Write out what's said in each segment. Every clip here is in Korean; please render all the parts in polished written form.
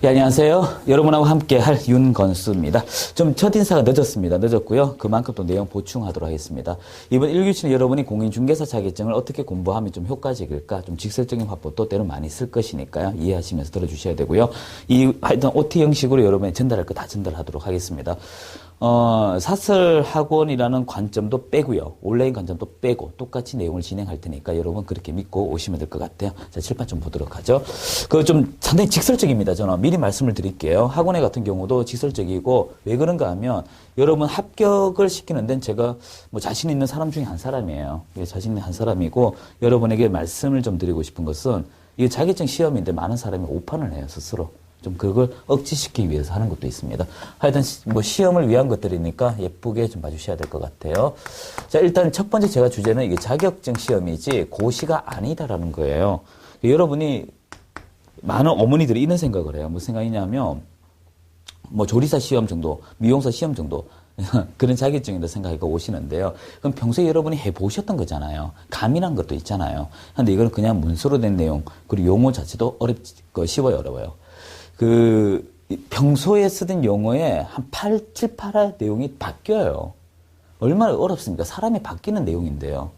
예, 안녕하세요. 여러분하고 함께 할 윤건수입니다. 좀 첫인사가 늦었고요. 그만큼 또 내용 보충하도록 하겠습니다. 이번 1교시는 여러분이 공인중개사 자격증을 어떻게 공부하면 좀 효과적일까, 좀 직설적인 화법도 때로 많이 쓸 것이니까요. 이해하시면서 들어주셔야 되고요. 하여튼 OT 형식으로 여러분이 전달할 거 다 전달하도록 하겠습니다. 사설학원이라는 관점도 빼고요. 온라인 관점도 빼고 똑같이 내용을 진행할 테니까 여러분 그렇게 믿고 오시면 될 것 같아요. 자, 칠판 좀 보도록 하죠. 그거 좀 상당히 직설적입니다. 저는 미리 말씀을 드릴게요. 학원에 같은 경우도 직설적이고 왜 그런가 하면 여러분 합격을 시키는 데는 제가 뭐 자신 있는 사람 중에 한 사람이에요. 자신 있는 한 사람이고 여러분에게 말씀을 좀 드리고 싶은 것은 이게 자격증 시험인데 많은 사람이 오판을 해요, 스스로. 좀 그걸 억지시키기 위해서 하는 것도 있습니다. 하여튼 뭐 시험을 위한 것들이니까 예쁘게 좀 봐주셔야 될 것 같아요. 자, 일단 첫 번째 제가 주제는 이게 자격증 시험이지 고시가 아니다라는 거예요. 여러분이 많은 어머니들이 이런 생각을 해요. 무슨 생각이냐면 뭐 조리사 시험 정도, 미용사 시험 정도 그런 자격증이다 생각하고 오시는데요. 그럼 평소에 여러분이 해보셨던 거잖아요. 감이란 것도 있잖아요. 근데 이거는 그냥 문서로 된 내용 그리고 용어 자체도 쉬워요, 어려워요. 평소에 쓰던 용어에 한 7, 8할 내용이 바뀌어요. 얼마나 어렵습니까? 사람이 바뀌는 내용인데요.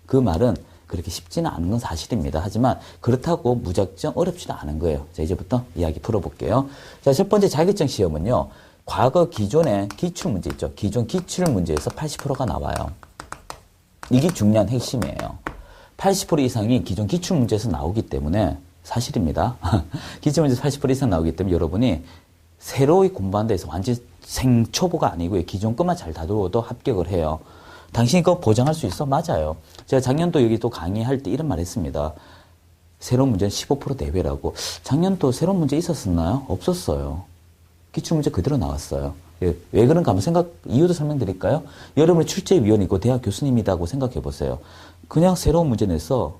그 말은 그렇게 쉽지는 않은 건 사실입니다. 하지만 그렇다고 무작정 어렵지도 않은 거예요. 자, 이제부터 이야기 풀어볼게요. 자, 첫 번째 자격증 시험은요. 과거 기존의 기출문제 있죠. 기존 기출문제에서 80%가 나와요. 이게 중요한 핵심이에요. 80% 이상이 기존 기출문제에서 나오기 때문에 사실입니다. 기출문제에서 80% 이상 나오기 때문에 여러분이 새로이 공부한다 해서 완전 생초보가 아니고요. 기존 것만 잘 다루어도 합격을 해요. 당신이 그거 보장할 수 있어? 맞아요. 제가 작년도 여기 또 강의할 때 이런 말 했습니다. 새로운 문제는 15% 내외라고. 작년도 새로운 문제 있었었나요? 없었어요. 기출문제 그대로 나왔어요. 왜 그런가 한번 이유도 설명드릴까요? 여러분이 출제위원이고 대학 교수님이라고 생각해 보세요. 그냥 새로운 문제 내서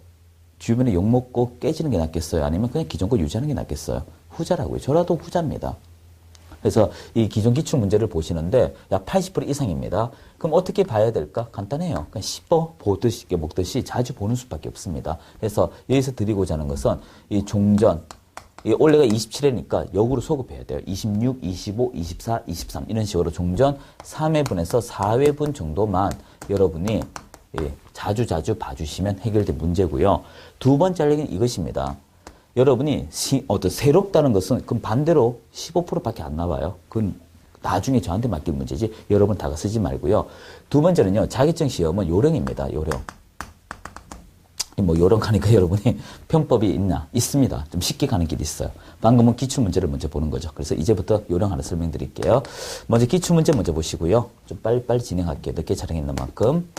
주변에 욕먹고 깨지는 게 낫겠어요? 아니면 그냥 기존 거 유지하는 게 낫겠어요? 후자라고요. 저라도 후자입니다. 그래서 이 기존 기출 문제를 보시는데 약 80% 이상입니다. 그럼 어떻게 봐야 될까? 간단해요. 그냥 씹어 보듯이 먹듯이 자주 보는 수밖에 없습니다. 그래서 여기서 드리고자 하는 것은 이 종전, 이 원래가 27회니까 역으로 소급해야 돼요. 26, 25, 24, 23 이런 식으로 종전 3회분에서 4회분 정도만 여러분이 자주 봐주시면 해결된 문제고요. 두 번째 할 얘기는 이것입니다. 여러분이 새롭다는 것은 그럼 반대로 15%밖에 안 나와요. 그건 나중에 저한테 맡길 문제지 여러분 다가 쓰지 말고요. 두 번째는요. 자격증 시험은 요령입니다. 요령. 뭐 요령 가니까 여러분이 편법이 있나? 있습니다. 좀 쉽게 가는 길이 있어요. 방금은 기출문제를 먼저 보는 거죠. 그래서 이제부터 요령 하나 설명드릴게요. 먼저 기출문제 먼저 보시고요. 좀 빨리 진행할게요. 늦게 촬영했는 만큼.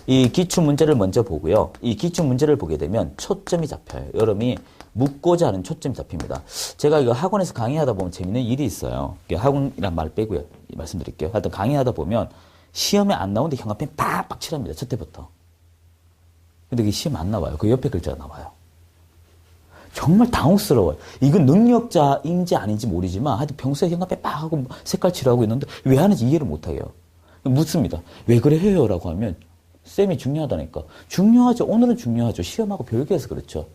이 기출문제를 먼저 보고요. 이 기출문제를 보게 되면 초점이 잡혀요. 여러분이 묻고자 하는 초점이 잡힙니다. 제가 이거 학원에서 강의하다 보면 재밌는 일이 있어요. 학원이란 말 빼고요. 말씀드릴게요. 하여튼 강의하다 보면 시험에 안 나오는데 형광펜 팍팍 칠합니다. 첫 때부터. 근데 그게 시험 안 나와요. 그 옆에 글자가 나와요. 정말 당혹스러워요. 이건 능력자인지 아닌지 모르지만 하여튼 평소에 형광펜 팍 하고 색깔 칠하고 있는데 왜 하는지 이해를 못 하게요. 묻습니다. 왜 그래 해요? 라고 하면 쌤이 중요하다니까. 중요하죠. 오늘은 중요하죠. 시험하고 별개해서 그렇죠.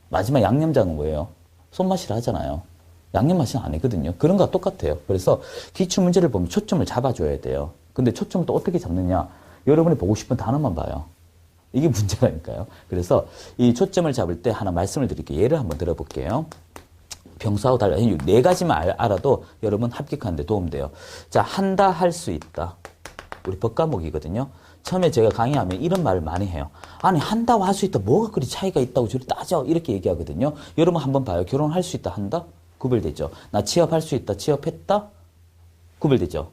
마지막 양념장은 뭐예요? 손맛이라 하잖아요. 양념 맛이 아니거든요. 그런 거와 똑같아요. 그래서 기출문제를 보면 초점을 잡아줘야 돼요. 근데 초점을 또 어떻게 잡느냐? 여러분이 보고 싶은 단어만 봐요. 이게 문제라니까요. 그래서 이 초점을 잡을 때 하나 말씀을 드릴게요. 예를 한번 들어볼게요. 평소하고 달라. 네 가지만 알아도 여러분 합격하는 데 도움돼요. 자, 한다, 할 수 있다. 우리 법과목이거든요. 처음에 제가 강의하면 이런 말을 많이 해요. 아니, 한다고 할 수 있다. 뭐가 그리 차이가 있다고 저리 따져. 이렇게 얘기하거든요. 여러분 한번 봐요. 결혼할 수 있다. 한다? 구별되죠. 나 취업할 수 있다. 취업했다? 구별되죠.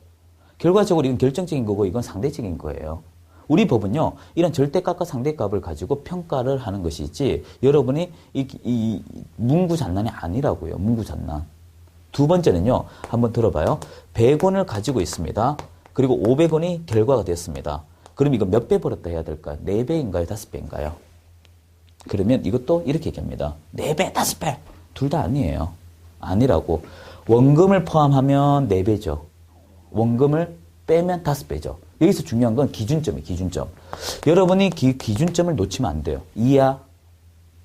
결과적으로 이건 결정적인 거고 이건 상대적인 거예요. 우리 법은요. 이런 절대값과 상대값을 가지고 평가를 하는 것이지 여러분이 이 문구잔난이 아니라고요. 문구잔난. 두 번째는요. 한번 들어봐요. 100원을 가지고 있습니다. 그리고 500원이 결과가 됐습니다. 그럼 이거 몇 배 벌었다 해야 될까요? 4배인가요? 5배인가요? 그러면 이것도 이렇게 얘기합니다. 4배, 5배. 둘 다 아니에요. 아니라고. 원금을 포함하면 4배죠. 원금을 빼면 5배죠. 여기서 중요한 건 기준점이에요. 기준점. 여러분이 기준점을 놓치면 안 돼요. 이하,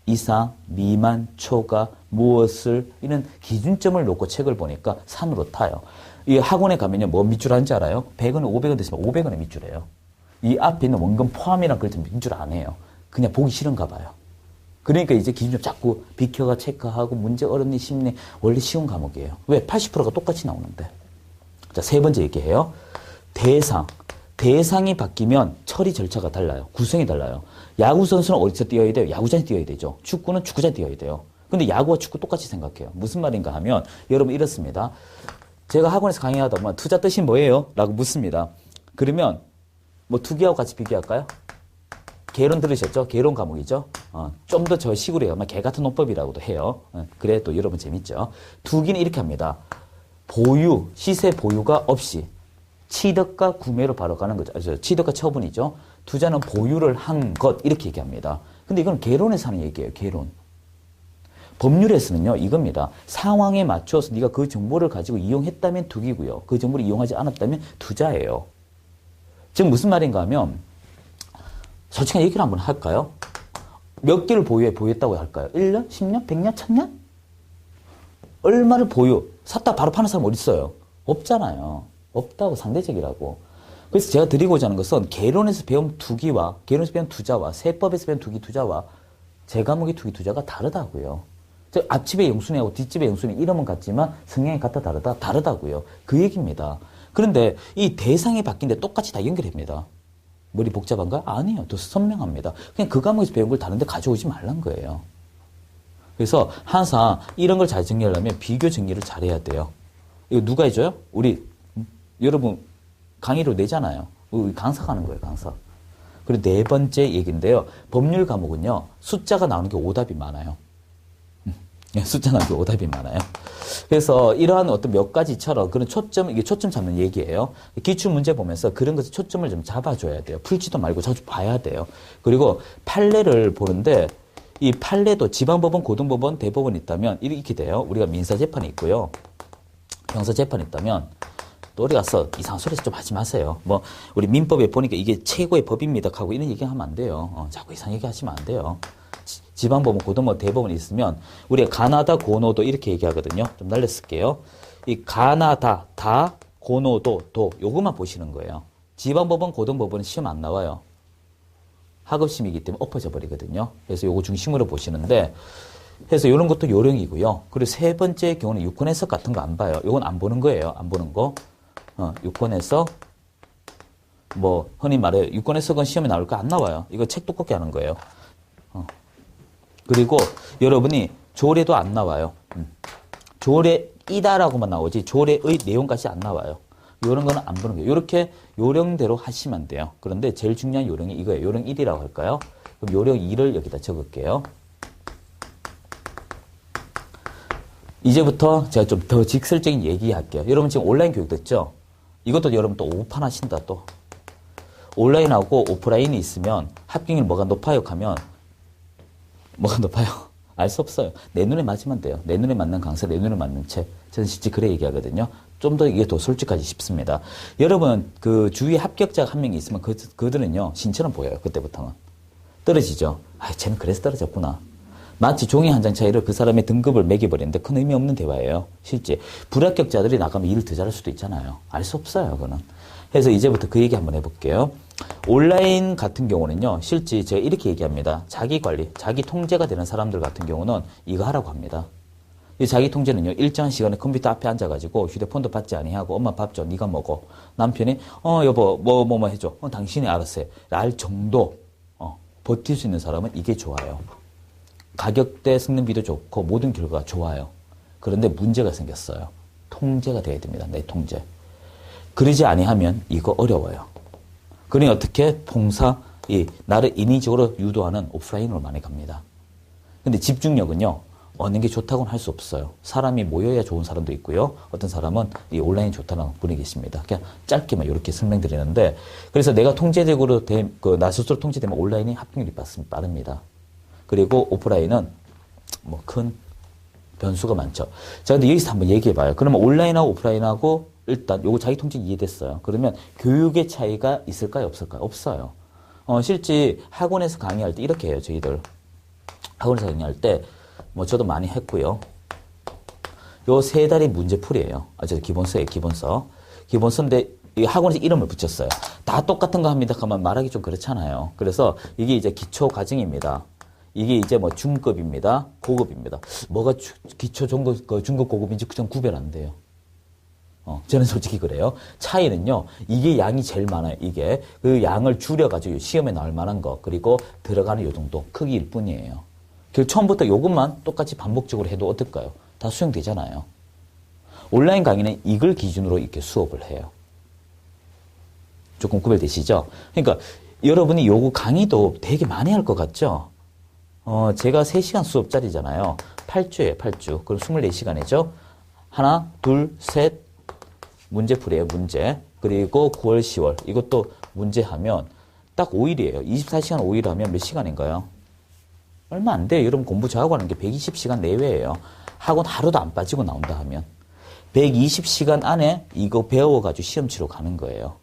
이상, 미만, 초과, 무엇을 이런 기준점을 놓고 책을 보니까 산으로 타요. 이 학원에 가면요, 뭐 밑줄 한지 알아요? 100원, 500원 됐으면 500원에 밑줄이에요. 이 앞에 있는 원금 포함이란 글자 밑줄 안 해요. 그냥 보기 싫은가 봐요. 그러니까 이제 기준점 자꾸 비켜가 체크하고 문제 어렵니 쉽니 원래 쉬운 과목이에요. 왜? 80%가 똑같이 나오는데. 자, 세 번째 얘기해요. 대상이 바뀌면 처리 절차가 달라요. 구성이 달라요. 야구 선수는 어디서 뛰어야 돼요? 야구장에 뛰어야 되죠. 축구는 축구장에 뛰어야 돼요. 근데 야구와 축구 똑같이 생각해요. 무슨 말인가 하면 여러분 이렇습니다. 제가 학원에서 강의하다 보면 투자 뜻이 뭐예요? 라고 묻습니다. 그러면 뭐 투기하고 같이 비교할까요? 개론 들으셨죠? 개론 과목이죠? 좀 더 저 식으로 해요. 개 같은 논법이라고도 해요. 그래 또 여러분 재밌죠? 투기는 이렇게 합니다. 시세 보유가 없이 취득과 구매로 바로 가는 거죠. 취득과 처분이죠. 투자는 보유를 한 것 이렇게 얘기합니다. 근데 이건 개론에서 하는 얘기예요. 개론. 법률에서는요. 이겁니다. 상황에 맞춰서 네가 그 정보를 가지고 이용했다면 투기고요. 그 정보를 이용하지 않았다면 투자예요. 즉 무슨 말인가 하면 솔직한 얘기를 한번 할까요? 몇 개를 보유했다고 할까요? 1년? 10년? 100년? 1000년? 얼마를 샀다 바로 파는 사람 어디 있어요? 없잖아요. 없다고 상대적이라고. 그래서 제가 드리고자 하는 것은 개론에서 배운 투기와 개론에서 배운 투자와 세법에서 배운 투기 투자와 제 과목의 투기 투자가 다르다고요. 즉 앞집의 영순이하고 뒷집의 영순이 이름은 같지만 성향이 다르다고요. 그 얘기입니다. 그런데 이 대상이 바뀐데 똑같이 다 연결합니다. 머리 복잡한가요? 아니에요. 더 선명합니다. 그냥 그 과목에서 배운 걸 다른데 가져오지 말란 거예요. 그래서 항상 이런 걸 잘 정리하려면 비교 정리를 잘해야 돼요. 이거 누가 해줘요? 여러분 강의로 내잖아요. 우리 강사가 하는 거예요. 강사. 그리고 네 번째 얘기인데요. 법률 과목은요. 숫자가 나오는 게 오답이 많아요. 숫자 나오는 게 오답이 많아요. 그래서 이러한 어떤 몇 가지처럼 그런 이게 초점 잡는 얘기예요. 기출 문제 보면서 그런 것에 초점을 좀 잡아줘야 돼요. 풀지도 말고 자주 봐야 돼요. 그리고 판례를 보는데 이 판례도 지방법원, 고등법원, 대법원 있다면 이렇게 돼요. 우리가 민사재판이 있고요. 형사재판이 있다면 또 어디 가서 이상한 소리 좀 하지 마세요. 뭐 우리 민법에 보니까 이게 최고의 법입니다 하고 이런 얘기하면 안 돼요. 자꾸 이상한 얘기 하시면 안 돼요. 지방법원, 고등법원, 대법원이 있으면 우리가 가나다, 고노도 이렇게 얘기하거든요. 좀 날려쓸게요. 이 가나다, 다, 고노도, 도 요것만 보시는 거예요. 지방법원, 고등법원은 시험 안 나와요. 학업심이기 때문에 엎어져 버리거든요. 그래서 요거 중심으로 보시는데 그래서 이런 것도 요령이고요. 그리고 세 번째 경우는 유권 해석 같은 거 안 봐요. 요건 안 보는 거예요. 안 보는 거. 유권 해석 뭐 흔히 말해요. 유권 해석은 시험에 나올까? 안 나와요. 이거 책 두껍게 하는 거예요. 그리고 여러분이 조례도 안 나와요. 조례이다라고만 나오지 조례의 내용까지 안 나와요. 이런 거는 안 보는 거예요. 이렇게 요령대로 하시면 돼요. 그런데 제일 중요한 요령이 이거예요. 요령 1이라고 할까요? 그럼 요령 2를 여기다 적을게요. 이제부터 제가 좀 더 직설적인 얘기할게요. 여러분 지금 온라인 교육 됐죠? 이것도 여러분 또 오판 하신다 또. 온라인하고 오프라인이 있으면 합격률 뭐가 높아요? 하면 뭐가 높아요? 알 수 없어요. 내 눈에 맞으면 돼요. 내 눈에 맞는 강사, 내 눈에 맞는 책. 저는 실제 그래 얘기하거든요. 좀 더 이게 더 솔직하지 싶습니다. 여러분, 그 주위에 합격자가 한 명이 있으면 그들은요, 신처럼 보여요. 그때부터는. 떨어지죠? 쟤는 그래서 떨어졌구나. 마치 종이 한 장 차이로 그 사람의 등급을 매겨버리는데 큰 의미 없는 대화예요. 실제. 불합격자들이 나가면 일을 더 잘할 수도 있잖아요. 알 수 없어요, 그거는. 그래서 이제부터 그 얘기 한번 해볼게요. 온라인 같은 경우는요, 실제 제가 이렇게 얘기합니다. 자기 관리, 자기 통제가 되는 사람들 같은 경우는 이거 하라고 합니다. 이 자기 통제는요, 일정한 시간에 컴퓨터 앞에 앉아가지고 휴대폰도 받지 아니하고 엄마 밥 줘, 네가 먹어. 남편이 여보 뭐 해줘. 당신이 알았어요. 알 정도 버틸 수 있는 사람은 이게 좋아요. 가격대 성능비도 좋고 모든 결과가 좋아요. 그런데 문제가 생겼어요. 통제가 돼야 됩니다. 내 통제. 그러지 아니하면 이거 어려워요. 그러니 어떻게 나를 인위적으로 유도하는 오프라인으로 많이 갑니다. 근데 집중력은요, 어느 게 좋다고는 할 수 없어요. 사람이 모여야 좋은 사람도 있고요. 어떤 사람은 이 온라인이 좋다는 분이 계십니다. 그냥 짧게만 이렇게 설명드리는데, 그래서 내가 통제적으로 나 스스로 통제되면 온라인이 합격률이 빠릅니다. 그리고 오프라인은 뭐 큰 변수가 많죠. 자, 근데 여기서 한번 얘기해봐요. 그러면 온라인하고 오프라인하고 일단 요거 자기 통제 이해됐어요. 그러면 교육의 차이가 있을까요? 없을까요? 없어요. 실제 학원에서 강의할 때 이렇게 해요. 저희들 학원에서 강의할 때 뭐 저도 많이 했고요. 요 세 달이 문제풀이에요. 저 기본서예요, 기본서. 기본서인데 이 학원에서 이름을 붙였어요. 다 똑같은 거 합니다. 그러면 말하기 좀 그렇잖아요. 그래서 이게 이제 기초 과정입니다. 이게 이제 뭐 중급입니다. 고급입니다. 뭐가 기초, 중급, 고급인지 좀 구별 안 돼요. 저는 솔직히 그래요. 차이는요, 이게 양이 제일 많아요. 이게. 그 양을 줄여가지고 시험에 나올 만한 거, 그리고 들어가는 요 정도 크기일 뿐이에요. 처음부터 요것만 똑같이 반복적으로 해도 어떨까요? 다 수용되잖아요. 온라인 강의는 이걸 기준으로 이렇게 수업을 해요. 조금 구별되시죠? 그러니까 여러분이 요거 강의도 되게 많이 할 것 같죠? 제가 3시간 수업짜리잖아요. 8주예요, 8주. 그럼 24시간이죠? 하나, 둘, 셋, 문제풀이에요, 문제. 그리고 9월, 10월. 이것도 문제하면 딱 5일이에요. 24시간 5일 하면 몇 시간인가요? 얼마 안 돼요. 여러분 공부 저하고 하는 게 120시간 내외예요. 학원 하루도 안 빠지고 나온다 하면. 120시간 안에 이거 배워가지고 시험 치러 가는 거예요.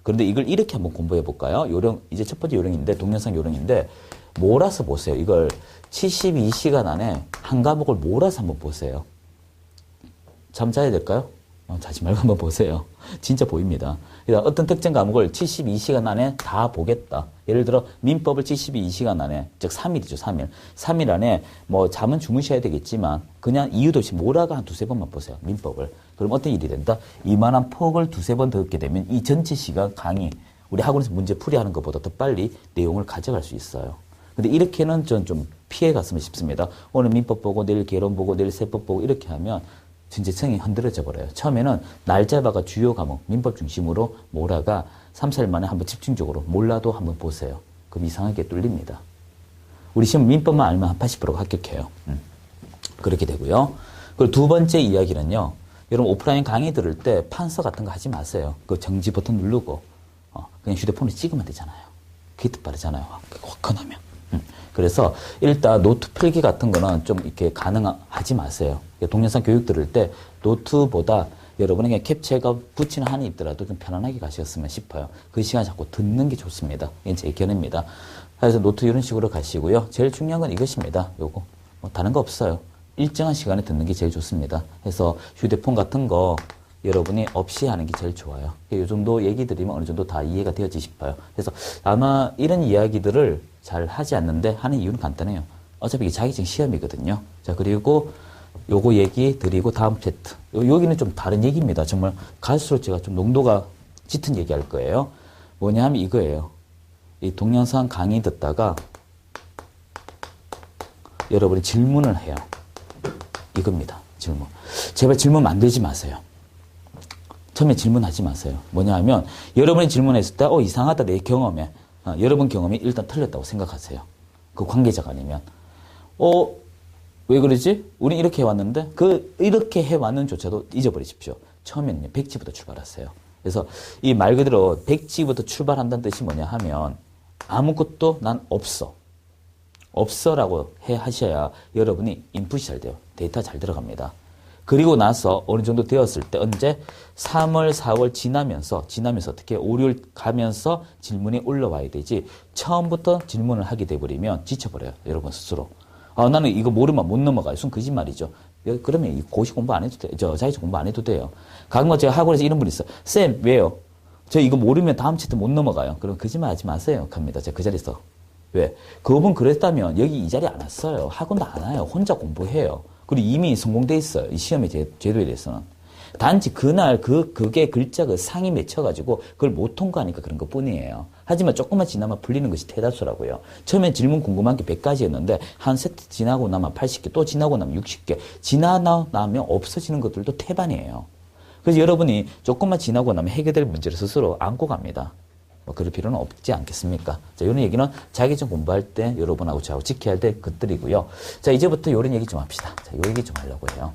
그런데 이걸 이렇게 한번 공부해 볼까요? 요령, 이제 첫 번째 요령인데, 동영상 요령인데, 몰아서 보세요. 이걸 72시간 안에 한 과목을 몰아서 한번 보세요. 잠 자야 될까요? 자지 말고 한번 보세요. 진짜 보입니다. 그러니까 어떤 특정 과목을 72시간 안에 다 보겠다. 예를 들어 민법을 72시간 안에, 즉 3일이죠, 3일. 3일 안에 뭐 잠은 주무셔야 되겠지만 그냥 이유도 없이 몰아가 한 두세 번만 보세요. 민법을. 그럼 어떤 일이 된다? 이만한 폭을 두세 번 더 얻게 되면 이 전체 시간 강의, 우리 학원에서 문제 풀이하는 것보다 더 빨리 내용을 가져갈 수 있어요. 근데 이렇게는 전 좀 피해 갔으면 싶습니다. 오늘 민법 보고 내일 개론 보고 내일 세법 보고 이렇게 하면 진재성이 흔들어져 버려요. 처음에는 날 잡아가 주요 과목, 민법 중심으로 몰아가 3, 4일 만에 한번 집중적으로 몰라도 한번 보세요. 그럼 이상하게 뚫립니다. 우리 시험 민법만 알면 한 80%가 합격해요. 그렇게 되고요. 그리고 두 번째 이야기는요. 여러분 오프라인 강의 들을 때 판서 같은 거 하지 마세요. 그 정지 버튼 누르고 그냥 휴대폰을 찍으면 되잖아요. 그게 더 빠르잖아요. 화끈하면. 그래서 일단 노트 필기 같은 거는 좀 이렇게 가능하지 마세요. 동영상 교육 들을 때 노트보다 여러분이 그냥 캡처가 붙이는 한이 있더라도 좀 편안하게 가셨으면 싶어요. 그 시간 자꾸 듣는 게 좋습니다. 이건 제 견해입니다. 그래서 노트 이런 식으로 가시고요. 제일 중요한 건 이것입니다. 요거. 뭐 다른 거 없어요. 일정한 시간에 듣는 게 제일 좋습니다. 그래서 휴대폰 같은 거 여러분이 없이 하는 게 제일 좋아요. 이 정도 얘기 드리면 어느 정도 다 이해가 되어지 싶어요. 그래서 아마 이런 이야기들을 잘 하지 않는데 하는 이유는 간단해요. 어차피 이게 자격증 시험이거든요. 자, 그리고 요거 얘기 드리고 다음 세트. 여기는 좀 다른 얘기입니다. 정말 갈수록 제가 좀 농도가 짙은 얘기 할 거예요. 뭐냐 하면 이거예요. 이 동영상 강의 듣다가 여러분이 질문을 해요. 이겁니다. 질문. 제발 질문 만들지 마세요. 처음에 질문하지 마세요. 뭐냐 하면 여러분이 질문했을 때 이상하다 내 경험에 여러분 경험이 일단 틀렸다고 생각하세요. 그 관계자가 아니면 왜 그러지? 우린 이렇게 해왔는데 이렇게 해왔는 조차도 잊어버리십시오. 처음에는요. 백지부터 출발하세요. 그래서 이 말 그대로 백지부터 출발한다는 뜻이 뭐냐 하면 아무것도 난 없어라고 하셔야 여러분이 인풋이 잘 돼요. 데이터 잘 들어갑니다. 그리고 나서 어느 정도 되었을 때 언제 3월, 4월 지나면서 어떻게 5, 6월 가면서 질문이 올라와야 되지 처음부터 질문을 하게 돼버리면 지쳐버려요. 여러분 스스로. 나는 이거 모르면 못 넘어가요. 순 거짓말이죠. 그러면 고시 공부 안 해도 돼요. 자격증 공부 안 해도 돼요. 가끔가 제가 학원에서 이런 분이 있어요. 쌤 왜요? 저 이거 모르면 다음 차트 못 넘어가요. 그럼 거짓말 하지 마세요. 합니다. 제가 그 자리에서. 왜? 그분 그랬다면 여기 이 자리에 안 왔어요. 학원도 안 와요. 혼자 공부해요. 그리고 이미 성공돼 있어요. 이 시험의 제도에 대해서는. 단지 그날 그게 글자가 상이 맺혀가지고 그걸 못 통과하니까 그런 것 뿐이에요. 하지만 조금만 지나면 풀리는 것이 대다수라고요. 처음에 질문 궁금한 게 100가지였는데 한 세트 지나고 나면 80개, 또 지나고 나면 60개, 지나면 없어지는 것들도 태반이에요. 그래서 여러분이 조금만 지나고 나면 해결될 문제를 스스로 안고 갑니다. 그럴 필요는 없지 않겠습니까? 자, 이런 얘기는 자격증 공부할 때 여러분하고 저하고 지켜야 될 것들이고요. 자, 이제부터 이런 얘기 좀 합시다. 자, 이 얘기 좀 하려고 해요.